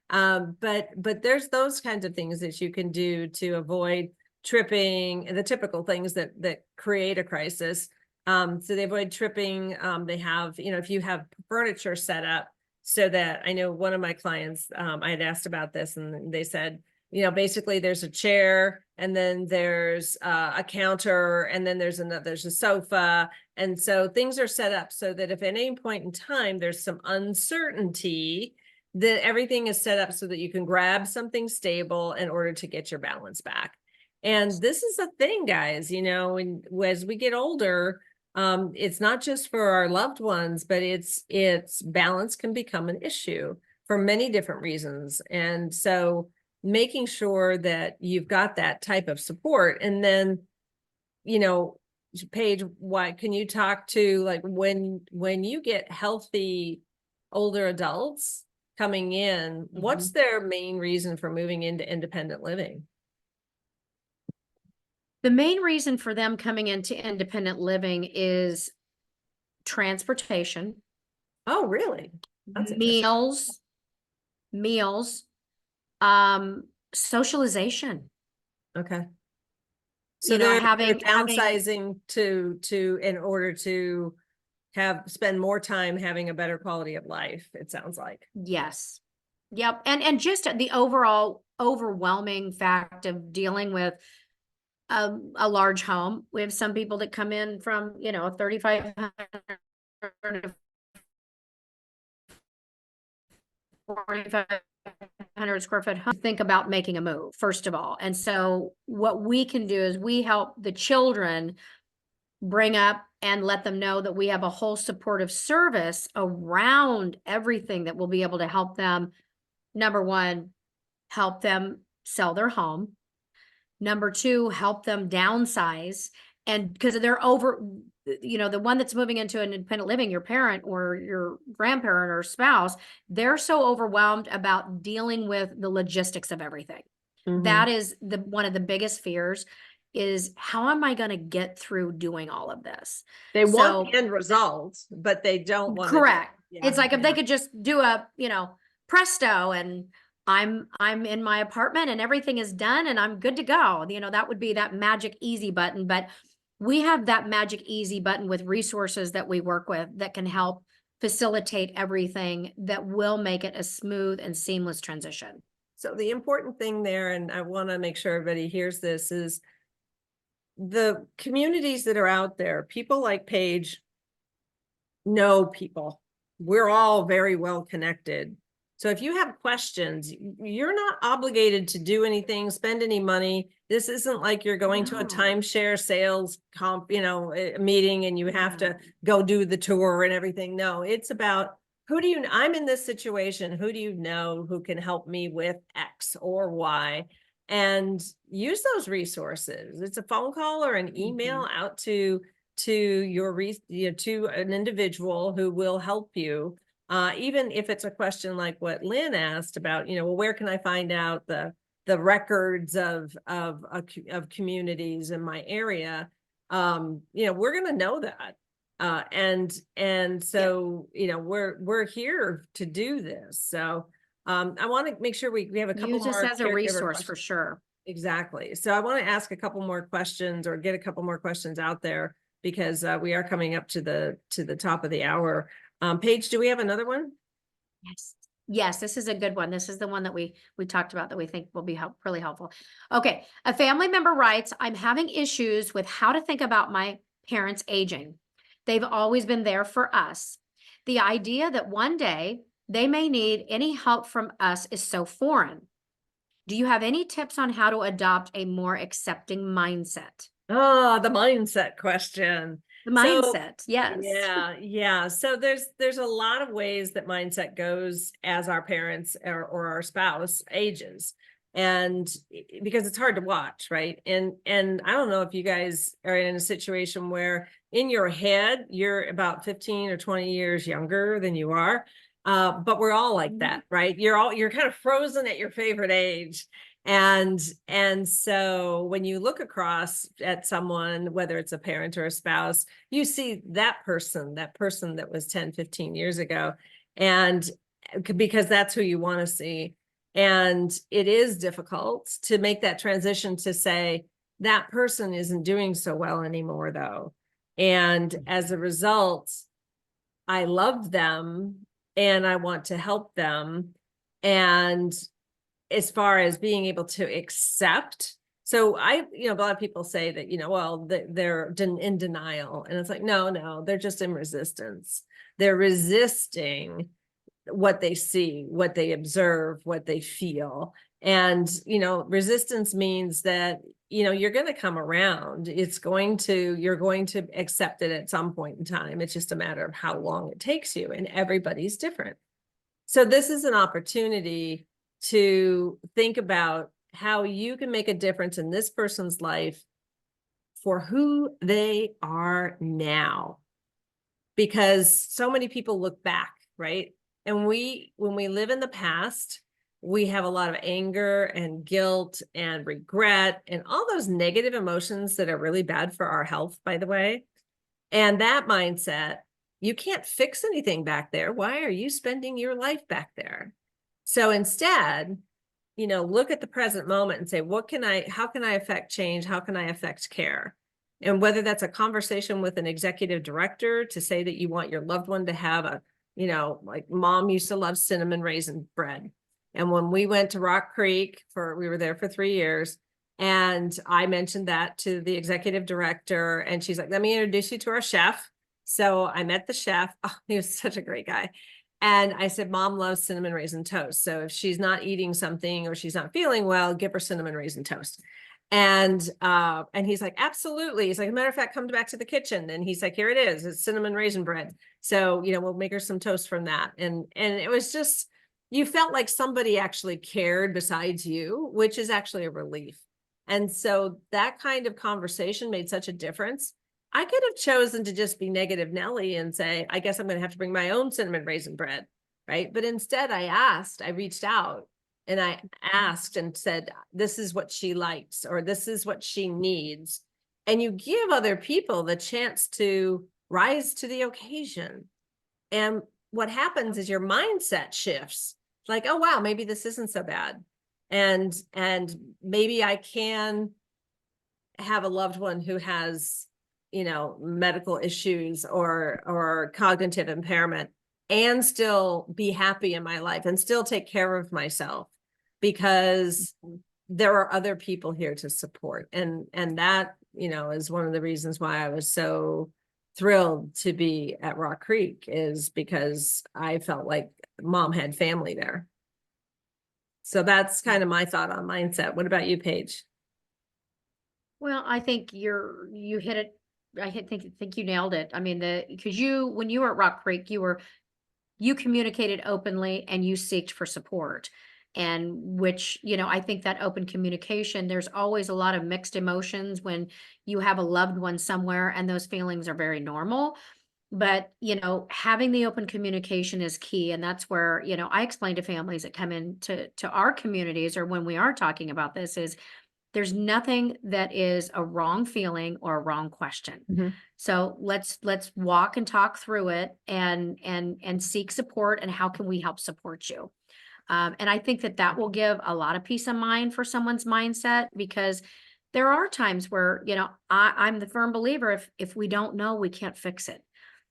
A: But there's those kinds of things that you can do to avoid tripping, the typical things that create a crisis. So they avoid tripping. They have, if you have furniture set up so that, I know one of my clients, I had asked about this, and they said, basically there's a chair, and then there's a counter, and then there's a sofa. And so things are set up so that if at any point in time there's some uncertainty, that everything is set up so that you can grab something stable in order to get your balance back. And this is a thing, guys, and as we get older, it's not just for our loved ones, but it's balance can become an issue for many different reasons. And so making sure that you've got that type of support. And then, Paige, why can you talk to, like, when you get healthy older adults coming in, what's their main reason for moving into independent living?
B: The main reason for them coming into independent living is transportation,
A: Oh, really? That's interesting.
B: meals, socialization.
A: Okay. So they're
B: Having
A: downsizing to in order to spend more time having a better quality of life, it sounds like.
B: yes. Yep. And just the overall overwhelming fact of dealing with a large home. We have some people that come in from, 3,500 to 4,500 square foot home. Think about making a move, first of all. And so what we can do is we help the children bring up and let them know that we have a whole supportive service around everything that will be able to help them. Number one, help them sell their home. Number two, help them downsize. And because they're the one that's moving into an independent living, your parent or your grandparent or spouse, they're so overwhelmed about dealing with the logistics of everything.
A: Mhm.
B: That is one of the biggest fears is how am I going to get through doing all of this?
A: They want
B: So
A: the end result, but they don't want to.
B: correct.
A: Yeah,
B: It's like if they
A: yeah.
B: could just do a, presto and I'm in my apartment and everything is done and I'm good to go. That would be that magic easy button. But we have that magic easy button with resources that we work with that can help facilitate everything that will make it a smooth and seamless transition.
A: So the important thing there, and I want to make sure everybody hears this, is the communities that are out there, people like Paige know people. We're all very well connected. So if you have questions, you're not obligated to do anything, spend any money. This isn't like you're going to a
B: No.
A: timeshare sales meeting and you have to go do the tour and everything. No, it's about I'm in this situation. Who do you know who can help me with X or Y? And use those resources. It's a phone call or an email out to an individual who will help you. Even if it's a question like what Lynn asked about, well, where can I find out the records of communities in my area? We're going to know that. And so, we're here to do this. So, I want to make sure we have a couple
B: Use this
A: more
B: as a
A: caregiver
B: resource for
A: questions.
B: sure.
A: Exactly. So I want to ask a couple more questions or get a couple more questions out there because we are coming up to the top of the hour. Paige, do we have another one?
B: Yes. Yes, this is a good one. This is the one that we talked about that we think will be really helpful. Okay. A family member writes, I'm having issues with how to think about my parents aging. They've always been there for us. The idea that one day they may need any help from us is so foreign. Do you have any tips on how to adopt a more accepting mindset?
A: Oh, the mindset question.
B: The mindset, yes.
A: Yeah. So there's a lot of ways that mindset goes as our parents or our spouse ages. And because it's hard to watch, right? And I don't know if you guys are in a situation where in your head you're about 15 or 20 years younger than you are. But we're all like that, right? You're kind of frozen at your favorite age. And so when you look across at someone, whether it's a parent or a spouse, you see that person that was 10, 15 years ago. And because that's who you want to see. And it is difficult to make that transition to say that person isn't doing so well anymore, though. And as a result, I love them and I want to help them. And as far as being able to accept, so a lot of people say that, well, they're in denial. And it's like, no, they're just in resistance. They're resisting what they see, what they observe, what they feel. And, resistance means that, you're going to come around. You're going to accept it at some point in time. It's just a matter of how long it takes you, and everybody's different. So this is an opportunity to think about how you can make a difference in this person's life for who they are now. Because so many people look back, right? And when we live in the past, we have a lot of anger and guilt and regret and all those negative emotions that are really bad for our health, by the way. And that mindset, you can't fix anything back there. Why are you spending your life back there? So instead, look at the present moment and say, how can I affect change? How can I affect care? And whether that's a conversation with an executive director to say that you want your loved one to have like mom used to love cinnamon raisin bread. And when we went to Rock Creek we were there for 3 years. And I mentioned that to the executive director and she's like, let me introduce you to our chef. So I met the chef. Oh, he was such a great guy. And I said, Mom loves cinnamon raisin toast. So if she's not eating something or she's not feeling well, give her cinnamon raisin toast. And he's like, absolutely. He's like, as a matter of fact, come back to the kitchen. And he's like, here it is. It's cinnamon raisin bread. So, we'll make her some toast from that. And it was just, you felt like somebody actually cared besides you, which is actually a relief. And so that kind of conversation made such a difference. I could have chosen to just be negative Nelly and say, I guess I'm going to have to bring my own cinnamon raisin bread, right? But instead I reached out and I asked and said, this is what she likes, or this is what she needs. And you give other people the chance to rise to the occasion. And what happens is your mindset shifts. Like, oh, wow, maybe this isn't so bad. And maybe I can have a loved one who has, medical issues or cognitive impairment, and still be happy in my life and still take care of myself, because there are other people here to support. And that, is one of the reasons why I was so thrilled to be at Rock Creek, is because I felt like mom had family there. So that's kind of my thought on mindset. What about you, Paige?
B: Well, I think you hit it. Think you nailed it. I mean, because when you were at Rock Creek, you communicated openly and you seeked for support. And which, I think that open communication, there's always a lot of mixed emotions when you have a loved one somewhere, and those feelings are very normal. But, having the open communication is key. And that's where, I explain to families that come into our communities, or when we are talking about this, is there's nothing that is a wrong feeling or a wrong question.
A: Mhm.
B: So let's walk and talk through it, and seek support, and how can we help support you? And I think that will give a lot of peace of mind for someone's mindset, because there are times where, I'm the firm believer, if we don't know, we can't fix it.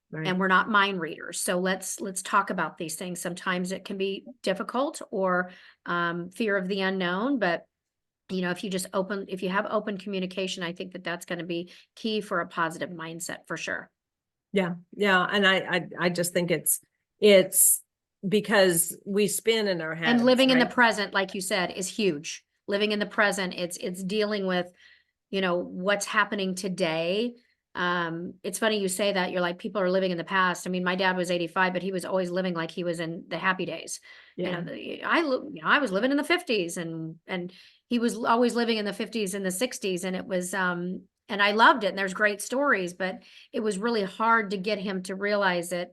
A: Right.
B: And we're not mind readers. So let's talk about these things. Sometimes it can be difficult, or fear of the unknown, but if you have open communication, I think that's going to be key for a positive mindset for sure.
A: Yeah. And I just think it's because we spin in our heads.
B: And living in the
A: right?
B: present, like you said, is huge. Living in the present, it's dealing with, what's happening today. It's funny you say that. You're like, people are living in the past. I mean, my dad was 85, but he was always living like he was in the happy days.
A: Yeah.
B: I was living in the 50s, and he was always living in the 50s and the 60s, and it was and I loved it, and there's great stories, but it was really hard to get him to realize that,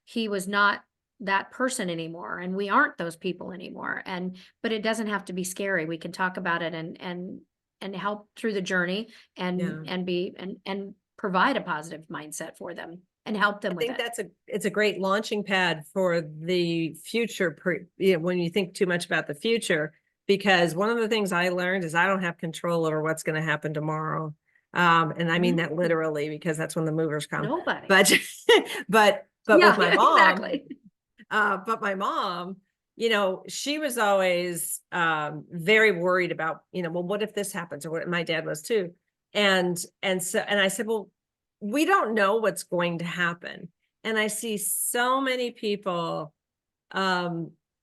B: he was not that person anymore, and we aren't those people anymore. But it doesn't have to be scary. We can talk about it and help through the journey, and provide a positive mindset for them and help them
A: I
B: with
A: think
B: it.
A: it's a great launching pad for the future, when you think too much about the future, because one of the things I learned is I don't have control over what's going to happen tomorrow. And I mean that literally, because that's when the movers come.
B: Nobody.
A: But but
B: Yeah,
A: with my mom,
B: exactly.
A: but my mom, she was always very worried about, well, what if this happens, or what my dad was too. And I said, well, we don't know what's going to happen. And I see so many people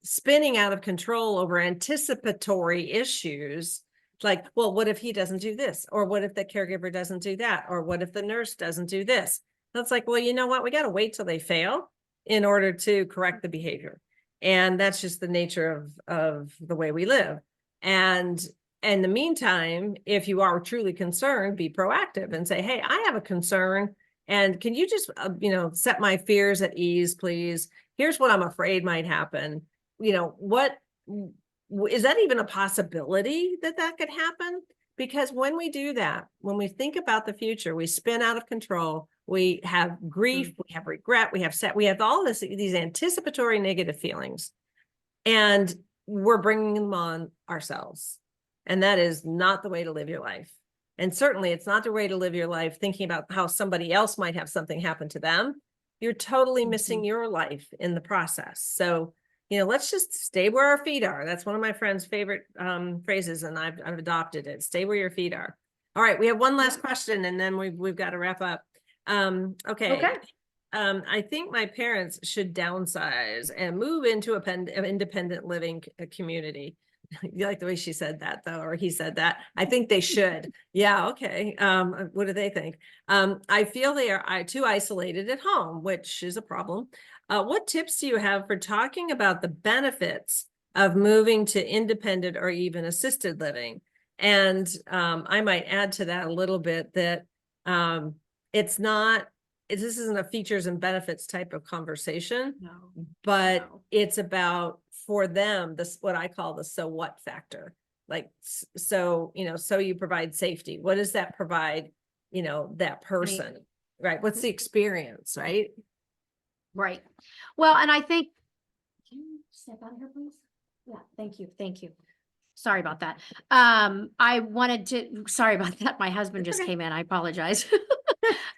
A: spinning out of control over anticipatory issues. Like, well, what if he doesn't do this? Or what if the caregiver doesn't do that? Or what if the nurse doesn't do this? That's like, well, you know what? We got to wait till they fail in order to correct the behavior. And that's just the nature of the way we live. And in the meantime, if you are truly concerned, be proactive and say, hey, I have a concern. And can you just, set my fears at ease, please? Here's what I'm afraid might happen. What is that even a possibility that could happen? Because when we do that, when we think about the future, we spin out of control. We have grief, we have regret, we have all these anticipatory negative feelings, and we're bringing them on ourselves. And that is not the way to live your life. And certainly it's not the way to live your life thinking about how somebody else might have something happen to them. You're totally missing your life in the process. So, let's just stay where our feet are. That's one of my friend's favorite phrases, and I've adopted it. Stay where your feet are. All right, we have one last question, and then we've got to wrap up. Okay. I think my parents should downsize and move into an independent living community. You like the way she said that, though, or he said that? I think they should. Yeah. Okay. What do they think? I feel they are too isolated at home, which is a problem. What tips do you have for talking about the benefits of moving to independent or even assisted living? And I might add to that a little bit that this isn't a features and benefits type of conversation, but it's about for them, this, what I call the so what factor. Like, so, so you provide safety. What does that provide, that person, right? What's the experience, right?
B: Right. Well, and I think, can you step out of here, please? Yeah, thank you. Thank you. Sorry about that. I wanted to, sorry about that. My husband just came in. I apologize.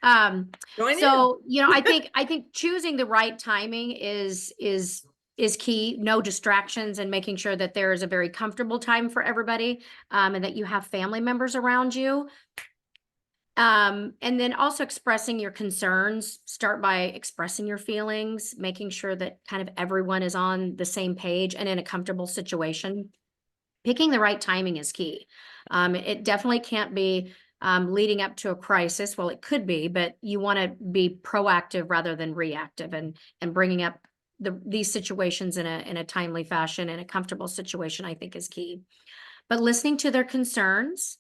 A: Join in.
B: So, I think choosing the right timing is key. No distractions, and making sure that there is a very comfortable time for everybody, and that you have family members around you. And then also expressing your concerns. Start by expressing your feelings, making sure that kind of everyone is on the same page and in a comfortable situation. Picking the right timing is key. It definitely can't be leading up to a crisis. Well, it could be, but you want to be proactive rather than reactive, and bringing up these situations in a timely fashion, in a comfortable situation, I think is key. But listening to their concerns,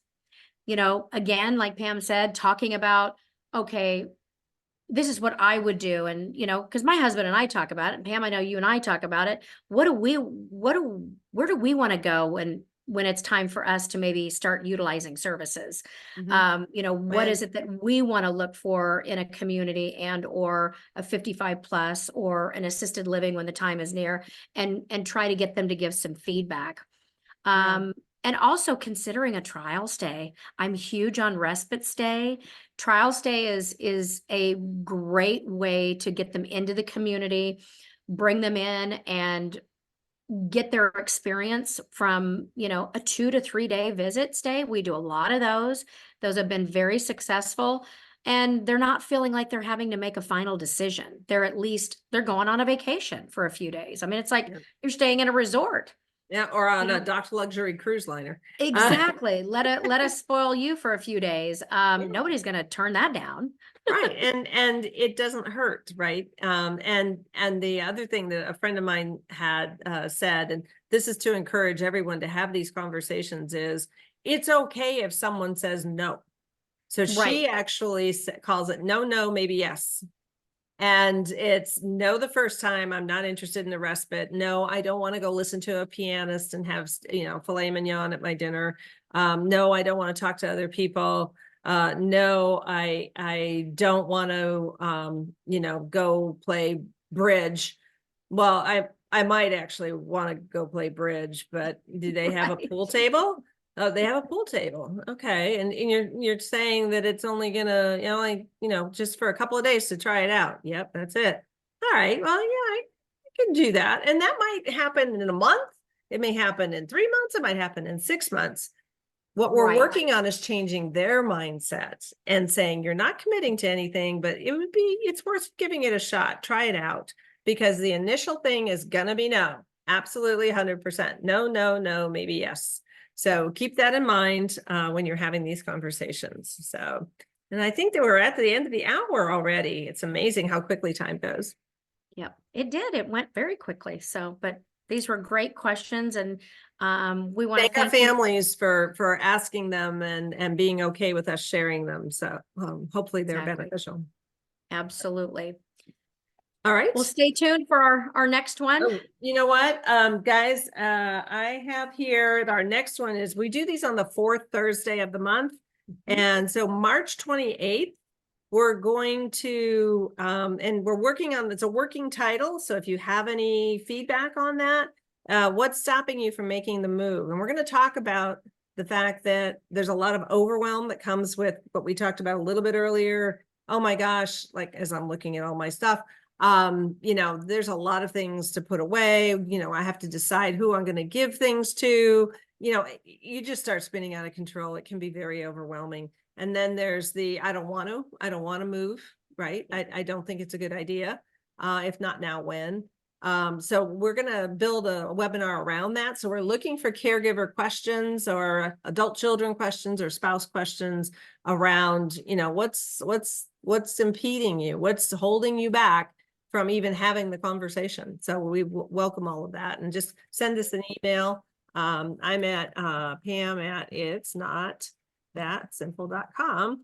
B: again, like Pam said, talking about, okay, this is what I would do. And, because my husband and I talk about it, and Pam, I know you and I talk about it. Where do we want to go when it's time for us to maybe start utilizing services? What is it that we want to look for in a community, and or a 55 plus, or an assisted living when the time is near, and try to get them to give some feedback. And also considering a trial stay. I'm huge on respite stay. Trial stay is a great way to get them into the community, bring them in, and get their experience from, a 2 to 3 day visit stay. We do a lot of those. Those have been very successful, and they're not feeling like they're having to make a final decision. They're going on a vacation for a few days. I mean, it's like you're staying in a resort.
A: Yeah, or on a Dr. Luxury cruise liner.
B: Exactly. Let us spoil you for a few days. Nobody's going to turn that down.
A: Right. And it doesn't hurt. Right. And the other thing that a friend of mine had said, and this is to encourage everyone to have these conversations, is it's okay if someone says no. So she actually calls it no, maybe yes. And it's no the first time, I'm not interested in the respite. No, I don't want to go listen to a pianist and have, filet mignon at my dinner. No, I don't want to talk to other people. No, I don't want to, go play bridge. Well, I might actually want to go play bridge, but do they have a pool table? Oh, they have a pool table. Okay. And you're saying that it's only gonna, just for a couple of days to try it out. Yep, that's it. All right. Well, yeah, I can do that. And that might happen in a month. It may happen in 3 months. It might happen in 6 months. What we're working on is changing their mindset and saying, you're not committing to anything, but it's worth giving it a shot. Try it out, because the initial thing is gonna be no. Absolutely 100%. No, maybe yes. So keep that in mind when you're having these conversations. So, and I think that we're at the end of the hour already. It's amazing how quickly time goes.
B: Yep, it did. It went very quickly. So, but these were great questions, and we want to
A: thank our families for asking them and being okay with us sharing them. So hopefully they're beneficial.
B: Absolutely.
A: All right.
B: Well, stay tuned for our next one.
A: Oh, you know what, guys, I have here, our next one is, we do these on the 4th Thursday of the month. And so March 28th, we're going to, and we're working on, it's a working title. So if you have any feedback on that, what's stopping you from making the move? And we're going to talk about the fact that there's a lot of overwhelm that comes with what we talked about a little bit earlier. Oh my gosh, like as I'm looking at all my stuff, there's a lot of things to put away. I have to decide who I'm going to give things to. You just start spinning out of control. It can be very overwhelming. And then there's I don't want to move. Right. I don't think it's a good idea. If not now, when? So we're going to build a webinar around that. So we're looking for caregiver questions, or adult children questions, or spouse questions around, what's impeding you? What's holding you back from even having the conversation? So we welcome all of that, and just send us an email. I'm at Pam at itsnotthatsimple.com,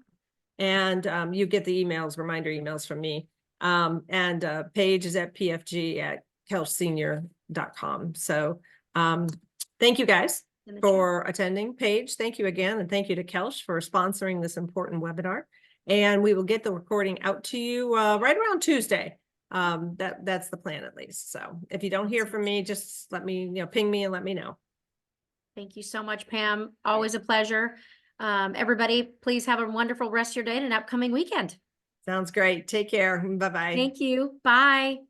A: and you get the reminder emails from me. And Paige is at pfg koelschsenior.com. So thank you guys for attending. Paige, thank you again. And thank you to Koelsch for sponsoring this important webinar. And we will get the recording out to you right around Tuesday. That's the plan at least. So if you don't hear from me, just let me, ping me and let me know.
B: Thank you so much, Pam. Always a pleasure. Everybody, please have a wonderful rest of your day and an upcoming weekend.
A: Sounds great. Take care. Bye-bye.
B: Thank you. Bye.